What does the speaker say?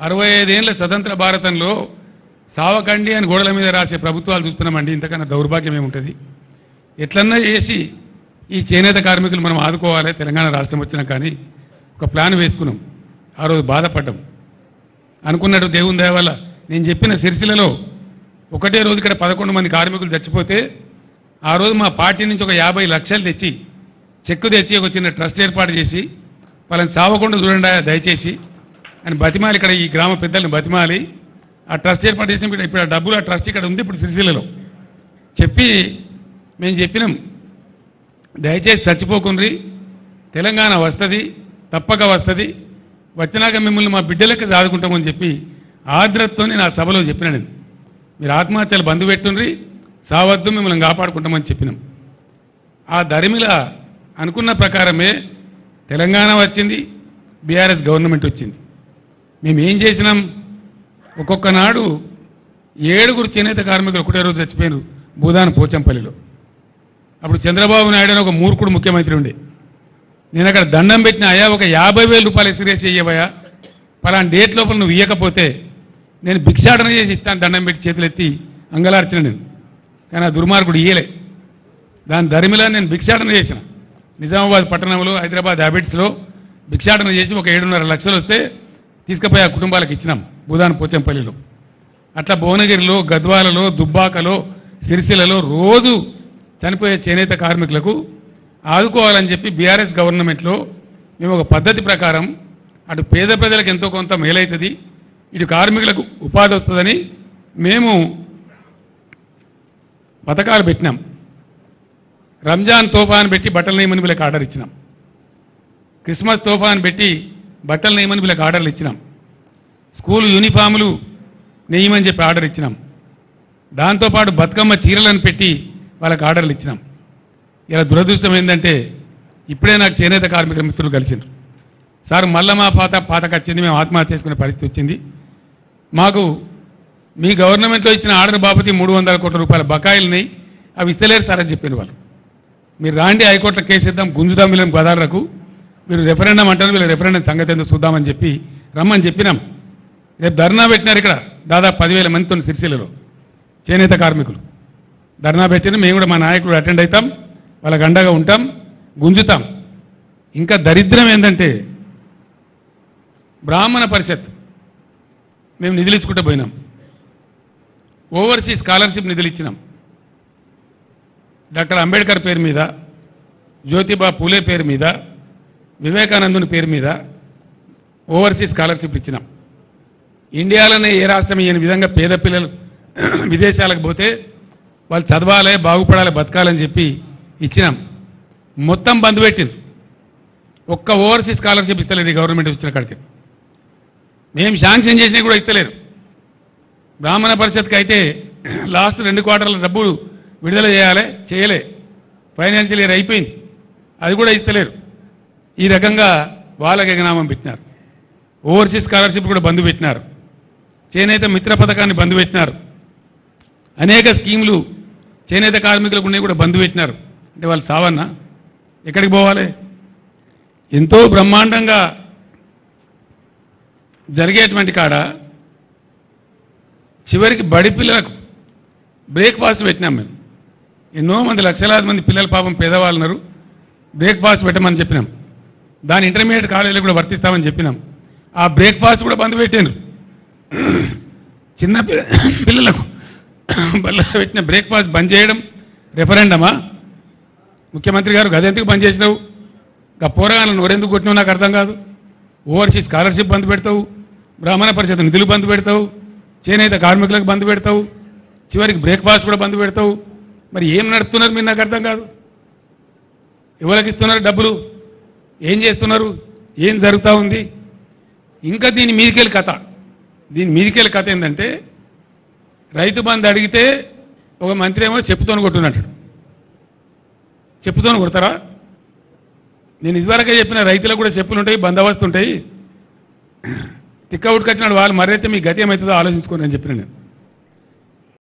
65 ఏళ్ల స్వతంత్ర భారతంలో సావకండి అని గోడల మీద రాసే ప్రభుత్వాలు చూస్తున్నామండి. ఇంతకన్నా దౌర్భాగ్యం ఏముంటుంది? ఎట్లన్నా చేసి ఈ చేనేత కార్మికులు మనం ఆదుకోవాలి. తెలంగాణ రాష్ట్రం వచ్చినా కానీ ఒక ప్లాన్ వేసుకున్నాం. ఆ రోజు బాధపడ్డాం. అనుకున్నట్టు దేవుని దయ వల్ల నేను చెప్పిన సిరిసిల్లలో ఒకటే రోజు ఇక్కడ 11 మంది కార్మికులు చచ్చిపోతే ఆ రోజు మా పార్టీ నుంచి ఒక 50 లక్షలు తెచ్చి చెక్కు తెచ్చి ఒక చిన్న ట్రస్ట్ ఏర్పాటు చేసి వాళ్ళని సావకుండా చూడండి దయచేసి అని బతిమాలి, ఇక్కడ ఈ గ్రామ పెద్దల్ని బతిమాలి ఆ ట్రస్ట్ ఏర్పాటు చేసిన ఇప్పుడు ఆ డబ్బులు ఆ ట్రస్ట్ ఇక్కడ ఉంది ఇప్పుడు సిరిసిల్లలో చెప్పి మేము చెప్పినాం, దయచేసి చచ్చిపోకుండ్రి, తెలంగాణ వస్తుంది, తప్పక వస్తుంది, వచ్చినాక మిమ్మల్ని మా బిడ్డలకి సాదుకుంటామని చెప్పి ఆర్ద్రతతో నేను ఆ సభలో చెప్పినాను. మీరు ఆత్మహత్యలు బంధు పెట్టుండ్రి, సావద్దు, మిమ్మల్ని కాపాడుకుంటామని చెప్పినాం. ఆ దరిమిల అనుకున్న ప్రకారమే తెలంగాణ వచ్చింది, బీఆర్ఎస్ గవర్నమెంట్ వచ్చింది. మేము ఏం చేసినాం? ఒక్కొక్క నాడు 7 చేనేత కార్మికులు ఒకటే రోజు చచ్చిపోయారు భూదాన పోచంపల్లిలో. అప్పుడు చంద్రబాబు నాయుడు అని ఒక మూర్ఖుడు ముఖ్యమంత్రి ఉండే. నేను అక్కడ దండం పెట్టిన, అయ్యా ఒక 50,000 రూపాయలు ఎక్స్రేస్ చేయవయ్యా, పలానా డేట్ లోపల నువ్వు ఇవ్వకపోతే నేను భిక్షాటన చేసి ఇస్తాను, దండం పెట్టి చేతులు ఎత్తి అంగలార్చిన నేను. కానీ ఆ దుర్మార్గుడు ఇయ్యలే. దాని దరిమిలా నేను భిక్షాటన చేసిన. నిజామాబాద్ పట్టణంలో, హైదరాబాద్ హ్యాబిట్స్లో భిక్షాటన చేసి ఒక 7.5 లక్షలు వస్తే తీసుకుపోయి ఆ కుటుంబాలకు ఇచ్చినాం భూదాన పోచంపల్లిలో. అట్లా భువనగిరిలో, గద్వాలలో, దుబ్బాకలో, సిరిసిల్లలో రోజు చనిపోయే చేనేత కార్మికులకు ఆదుకోవాలని చెప్పి బీఆర్ఎస్ గవర్నమెంట్లో మేము ఒక పద్ధతి ప్రకారం అటు పేద ప్రజలకు ఎంతో కొంత మేలవుతుంది, ఇటు కార్మికులకు ఉపాధి వస్తుందని మేము పథకాలు పెట్టినాం. రంజాన్ తోఫాను పెట్టి బట్టలు నేయమని వీళ్ళకి ఆర్డర్ ఇచ్చినాం. క్రిస్మస్ తోఫాను పెట్టి బట్టలు నేయమని వీళ్ళకి ఆర్డర్లు ఇచ్చినాం. స్కూల్ యూనిఫాములు నేయమని చెప్పి ఆర్డర్ ఇచ్చినాం. దాంతోపాటు బతుకమ్మ చీరలను పెట్టి వాళ్ళకి ఆర్డర్లు ఇచ్చినాం. ఇలా దురదృష్టం ఏంటంటే ఇప్పుడే నాకు చేనేత కార్మికుల మిత్రులు కలిసిండ్రు. సార్ మళ్ళా మా పాతకు వచ్చింది, మేము ఆత్మహత్య చేసుకునే పరిస్థితి వచ్చింది, మాకు మీ గవర్నమెంట్లో ఇచ్చిన ఆర్డర్ బాబతి 300 కోట్ల రూపాయల బకాయిలున్నాయి, అవి ఇస్తలేరు సార్ అని చెప్పిన వాళ్ళు. మీరు రాండి, హైకోర్టులో కేసు ఇద్దాం, గుంజుదాం వీళ్ళని గదాలకు, మీరు రెఫరెండం అంటారు, వీళ్ళ రెఫరెండం సంగతి ఎందుకు చూద్దామని చెప్పి రమ్మని చెప్పినాం. రేపు ధర్నా పెట్టినారు ఇక్కడ దాదాపు 10,000 మందితో సిరిసిల్లలో చేనేత కార్మికులు ధర్నా పెట్టిన. మేము కూడా మా నాయకుడు అటెండ్ అవుతాం, వాళ్ళకి అండగా ఉంటాం, గుంజుతాం. ఇంకా దరిద్రం ఏంటంటే బ్రాహ్మణ పరిషత్ మేము నిధులు ఇచ్చుకుంటూ పోయినాం. ఓవర్సీస్ స్కాలర్షిప్ నిధులు ఇచ్చినాం. డాక్టర్ అంబేద్కర్ పేరు మీద, జ్యోతిబా పూలే పేరు మీద, వివేకానందుని పేరు మీద ఓవర్సీస్ స్కాలర్షిప్ ఇచ్చినాం. ఇండియాలోనే ఏ రాష్ట్రం ఇయ్యని విధంగా పేద పిల్లలు విదేశాలకు పోతే వాళ్ళు చదవాలి, బాగుపడాలి, బతకాలని చెప్పి ఇచ్చినాం. మొత్తం బంద్ పెట్టింది. ఒక్క ఓవర్సీస్ స్కాలర్షిప్ ఇస్తలేదు ఈ గవర్నమెంట్ వచ్చిన కాడికి. మేము శాంక్షన్ చేసినా కూడా ఇస్తలేరు. బ్రాహ్మణ పరిషత్కి అయితే లాస్ట్ 2 క్వార్టర్ల డబ్బులు విడుదల చేయాలి, చేయలే. ఫైనాన్షియల్ ఇయర్ అయిపోయింది, అది కూడా ఇస్తలేరు. ఈ రకంగా వాళ్ళకి ఎగనామం పెట్టినారు. ఓవర్సీస్ స్కాలర్షిప్ కూడా బంద్ పెట్టినారు. చేనేత మిత్ర పథకాన్ని బంద్ పెట్టినారు. అనేక స్కీములు చేనేత కార్మికులకు ఉన్నాయి కూడా బంద్ పెట్టినారు. అంటే వాళ్ళు సావన్నా ఎక్కడికి పోవాలి? ఎంతో బ్రహ్మాండంగా జరిగేటువంటి కాడ చివరికి బడి పిల్లలకు బ్రేక్ఫాస్ట్ పెట్టినాం మేము. ఎన్నో మంది, లక్షలాది మంది పిల్లలు పాపం పేదవాళ్ళు ఉన్నారు, బ్రేక్ఫాస్ట్ పెట్టమని చెప్పినాం. దాని ఇంటర్మీడియట్ కాలేజీలో కూడా వర్తిస్తామని చెప్పినాం. ఆ బ్రేక్ఫాస్ట్ కూడా బంద్ పెట్టారు. చిన్న పిల్లలకు బళ్ళలో పెట్టిన బ్రేక్ఫాస్ట్ బంద్ చేయడం రెఫరెండమా? ముఖ్యమంత్రి గారు గదెందుకు బంద్ చేసినావు? ఇంకా పోరగాళ్ళను నోరెందుకు కొట్టినావు నాకు అర్థం కాదు. ఓవర్సీస్ స్కాలర్షిప్ బంద్ పెడతావు, బ్రాహ్మణ పరిషత్ నిధులు బంద్ పెడతావు, చేనేత కార్మికులకు బంద్ పెడతావు, చివరికి బ్రేక్ఫాస్ట్ కూడా బంద్ పెడతావు. మరి ఏం నడుపుతున్నారు మీరు నాకు అర్థం కాదు. ఎవరికి ఇస్తున్నారు డబ్బులు? ఏం చేస్తున్నారు? ఏం జరుగుతూ ఉంది? ఇంకా దీని మీదికెళ్ళి కథ ఏంటంటే రైతు బంధు అడిగితే ఒక మంత్రి ఏమో చెప్పుతోని కొట్టున్నట్టు. చెప్పుతోని కొడతారా? నేను ఇదివరకే చెప్పిన రైతులకు కూడా చెప్పులు ఉంటాయి, బందోబస్తు ఉంటాయి. తిక్క ఉట్టుకొచ్చినాడు వాళ్ళు, మరైతే మీ గతి ఏమవుతుందో ఆలోచించుకోని అని చెప్పిన నేను.